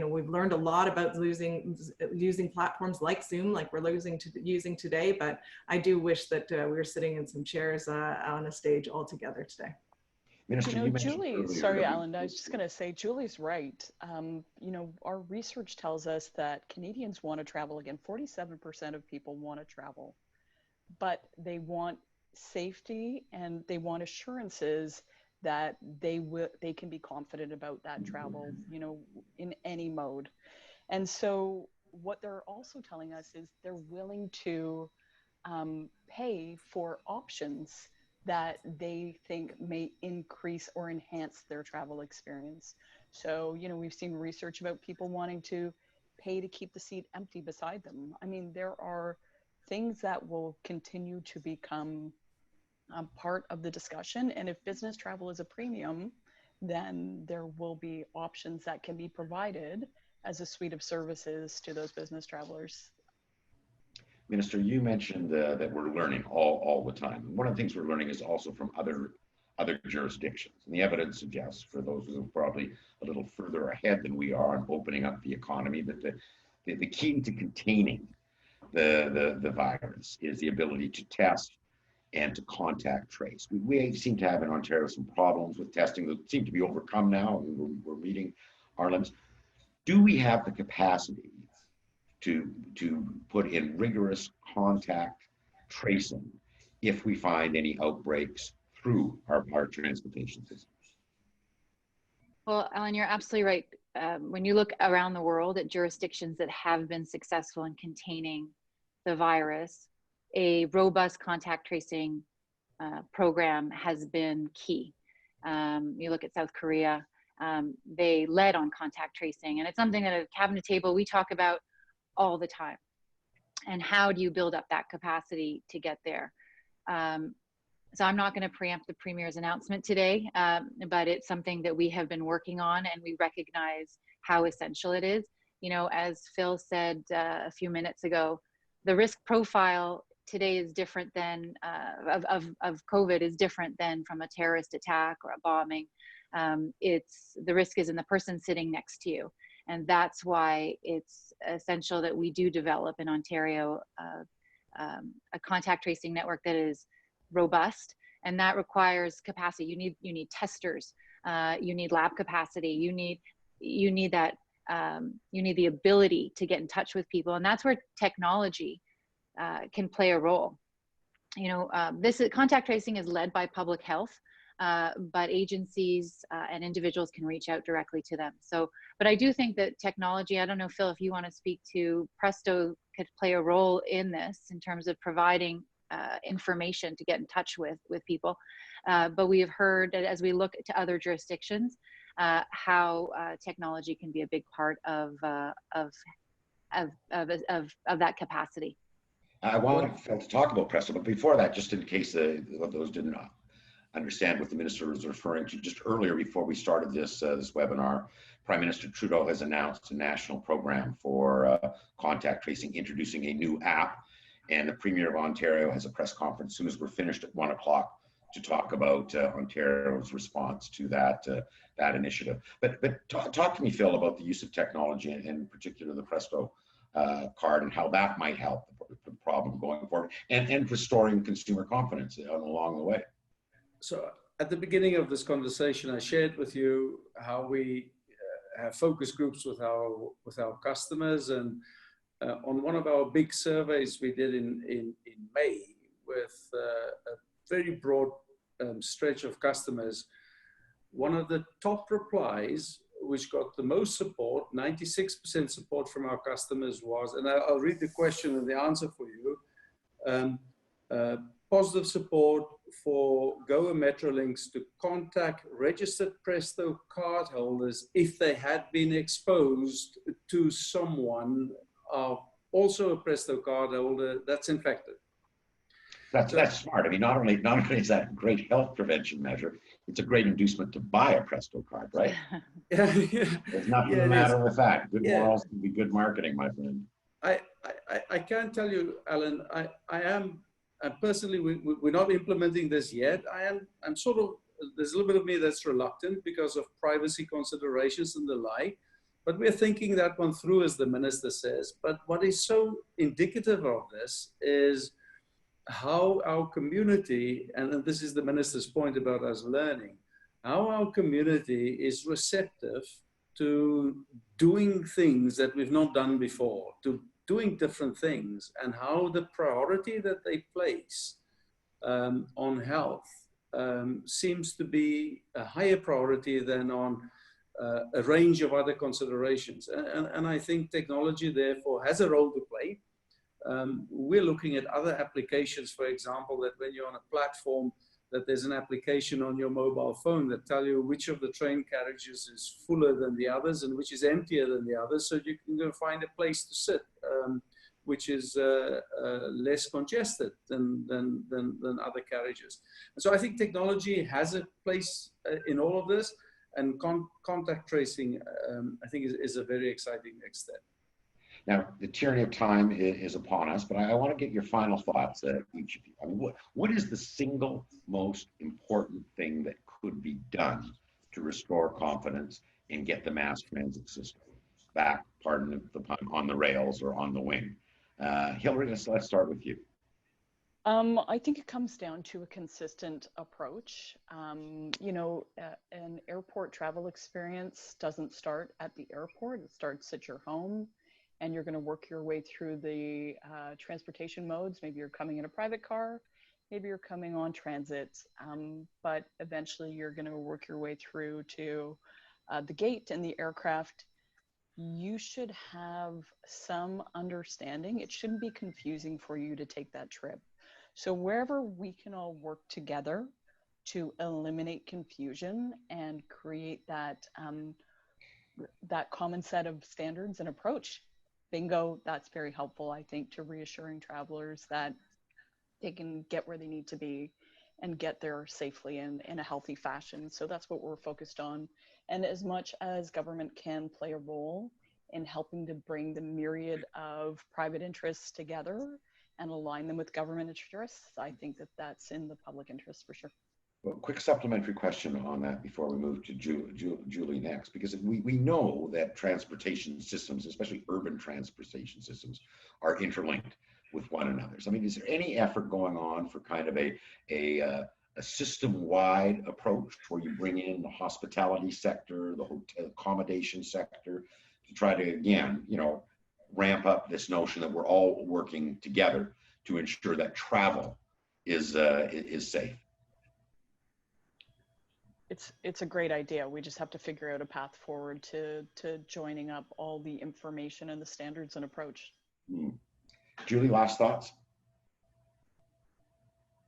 we've learned a lot about using platforms like Zoom, like we're using today. But I do wish that we were sitting in some chairs on a stage all together today. Minister, Julie, sorry, Alan, I was just going to say, Julie's right. Our research tells us that Canadians want to travel. Again, 47% of people want to travel, but they want safety and they want assurances that they can be confident about that travel, in any mode. And so what they're also telling us is they're willing to pay for options that they think may increase or enhance their travel experience. So, we've seen research about people wanting to pay to keep the seat empty beside them. I mean, there are things that will continue to become part of the discussion. And if business travel is a premium, then there will be options that can be provided as a suite of services to those business travelers. Minister, you mentioned that we're learning all the time. One of the things we're learning is also from other jurisdictions. And the evidence suggests, for those who are probably a little further ahead than we are in opening up the economy, that the key to containing the virus is the ability to test and to contact trace. We seem to have in Ontario some problems with testing that seem to be overcome now. We're meeting our limits. Do we have the capacity to put in rigorous contact tracing if we find any outbreaks through our transportation systems? Well, Alan, you're absolutely right. when you look around the world at jurisdictions that have been successful in containing the virus, a robust contact tracing program has been key. You look at South Korea, they led on contact tracing, and it's something that at a cabinet table we talk about all the time. And how do you build up that capacity to get there? So I'm not going to preempt the Premier's announcement today, but it's something that we have been working on, and we recognize how essential it is. You know, as Phil said a few minutes ago, the risk profile today is different than of COVID is different than from a terrorist attack or a bombing. The risk is in the person sitting next to you, and that's why it's essential that we do develop in Ontario a contact tracing network that is robust, and that requires capacity. You need testers, you need lab capacity, you need that you need the ability to get in touch with people, and that's where technology can play a role. You know, this contact tracing is led by public health, but agencies and individuals can reach out directly to them. So, but I do think that technology, I don't know, Phil, if you want to speak to Presto, could play a role in this in terms of providing information to get in touch with people. But we have heard that as we look to other jurisdictions, how technology can be a big part of that capacity. I want Phil to talk about Presto, but before that, just in case those didn't understand what the minister was referring to, just earlier before we started this webinar, Prime Minister Trudeau has announced a national program for contact tracing, introducing a new app, and the Premier of Ontario has a press conference as soon as we're finished at 1 o'clock to talk about Ontario's response to that initiative. But talk to me, Phil, about the use of technology, and in particular the Presto card, and how that might help the problem going forward, and restoring consumer confidence along the way. So at the beginning of this conversation, I shared with you how we have focus groups with our customers, and on one of our big surveys we did in May with a very broad stretch of customers, one of the top replies, which got the most support, 96% support from our customers, was, and I'll read the question and the answer for you, positive support for Go and Metrolinx to contact registered Presto cardholders if they had been exposed to someone, also a Presto cardholder that's infected. That's smart. I mean, not only is that a great health prevention measure, it's a great inducement to buy a Presto card, right? There's nothing the matter with that. Good morals can be good marketing, my friend. I can tell you, Alan, I personally, we're not implementing this yet. I'm sort of, there's a little bit of me that's reluctant because of privacy considerations and the like, but we're thinking that one through, as the minister says. But what is so indicative of this is how our community, and this is the minister's point about us learning, how our community is receptive to doing things that we've not done before, to doing different things, and how the priority that they place on health seems to be a higher priority than on a range of other considerations. And I think technology, therefore, has a role to play. We're looking at other applications, for example, that when you're on a platform, that there's an application on your mobile phone that tell you which of the train carriages is fuller than the others and which is emptier than the others, so you can go find a place to sit, which is less congested than other carriages. And so I think technology has a place in all of this, and contact tracing, I think, is a very exciting next step. Now, the tyranny of time is upon us, but I want to get your final thoughts, each of you. I mean, what is the single most important thing that could be done to restore confidence and get the mass transit system back, pardon the pun, on the rails or on the wing? Hillary, let's start with you. I think it comes down to a consistent approach. You know, an airport travel experience doesn't start at the airport, it starts at your home. And you're going to work your way through the transportation modes. Maybe you're coming in a private car, maybe you're coming on transit, but eventually you're going to work your way through to the gate and the aircraft, you should have some understanding. It shouldn't be confusing for you to take that trip. So wherever we can all work together to eliminate confusion and create that that common set of standards and approach, bingo, that's very helpful, I think, to reassuring travelers that they can get where they need to be and get there safely and in a healthy fashion. So that's what we're focused on. And as much as government can play a role in helping to bring the myriad of private interests together and align them with government interests, I think that that's in the public interest for sure. Well, quick supplementary question on that before we move to Julie next, because we know that transportation systems, especially urban transportation systems, are interlinked with one another. So, I mean, is there any effort going on for kind of a system-wide approach where you bring in the hospitality sector, the hotel accommodation sector, to try to, again, you know, ramp up this notion that we're all working together to ensure that travel is safe? It's a great idea. We just have to figure out a path forward to joining up all the information and the standards and approach. Julie, last thoughts?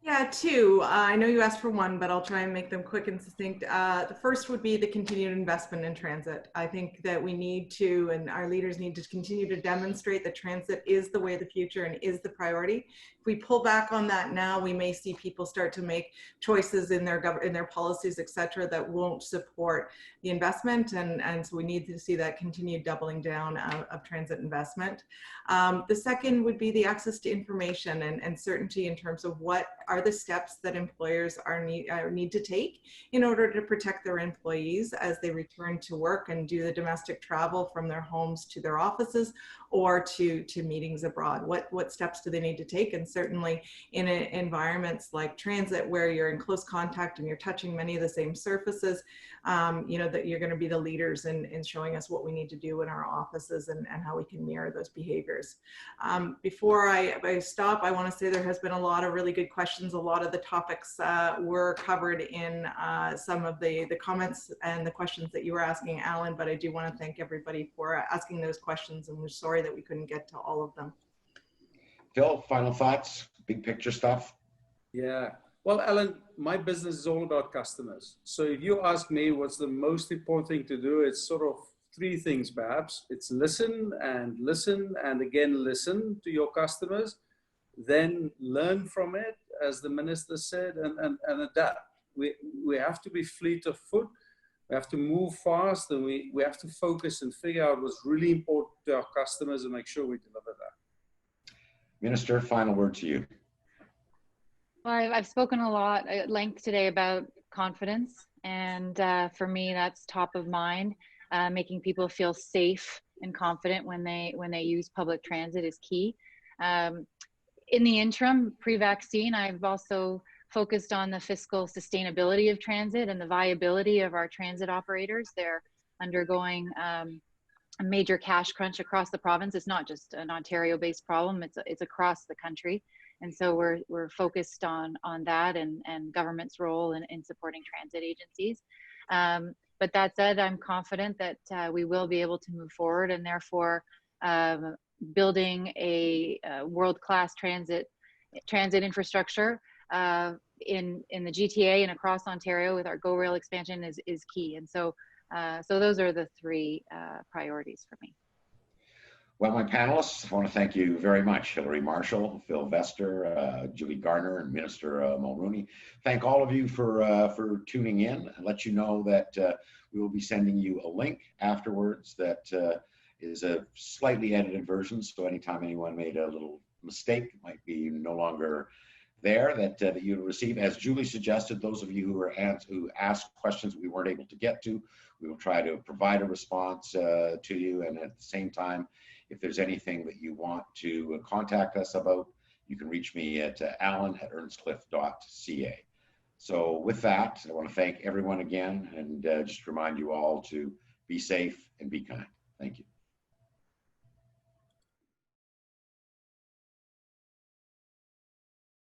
Yeah, two. I know you asked for one, but I'll try and make them quick and succinct. The first would be the continued investment in transit. I think that we need to, and our leaders need to continue to demonstrate that transit is the way of the future and is the priority. If we pull back on that now, we may see people start to make choices in their policies, et cetera, that won't support the investment. And so we need to see that continued doubling down of transit investment. The second would be the access to information and certainty in terms of what are the steps that employers need to take in order to protect their employees as they return to work and do the domestic travel from their homes to their offices or to meetings abroad. What steps do they need to take? And certainly in environments like transit where you're in close contact and you're touching many of the same surfaces, you know, that you're going to be the leaders in showing us what we need to do in our offices and how we can mirror those behaviors. Before I stop, I want to say there has been a lot of really good questions. A lot of the topics were covered in some of the comments and the questions that you were asking, Alan, but I do want to thank everybody for asking those questions, and we're sorry that we couldn't get to all of them. Phil, final thoughts, big picture stuff? Yeah. Well, Alan, my business is all about customers. So if you ask me what's the most important thing to do, it's sort of three things perhaps. It's listen and again listen to your customers, then learn from it, as the minister said, and adapt. We have to be fleet of foot. We have to move fast, and we have to focus and figure out what's really important to our customers and make sure we deliver that. Minister, final word to you. Well, I've spoken a lot at length today about confidence, and for me, that's top of mind. Making people feel safe and confident when they use public transit is key. In the interim, pre-vaccine, I've also focused on the fiscal sustainability of transit and the viability of our transit operators. They're undergoing a major cash crunch across the province. It's not just an Ontario-based problem, it's across the country. And so we're focused on that and government's role in supporting transit agencies. But that said, I'm confident that we will be able to move forward, and therefore building a world-class transit infrastructure in the GTA and across Ontario with our GO Rail expansion is key. And so those are the three priorities for me. Well, my panelists, I want to thank you very much. Hilary Marshall, Phil Vester, Julie Garner, and Minister Mulrooney. Thank all of you for tuning in, and let you know that we will be sending you a link afterwards that is a slightly edited version. So anytime anyone made a little mistake, it might be no longer there, that you'll receive. As Julie suggested, those of you who asked questions we weren't able to get to, we will try to provide a response to you. And at the same time, if there's anything that you want to contact us about, you can reach me at alan@earnscliffe.ca. So with that, I want to thank everyone again, and just remind you all to be safe and be kind. Thank you.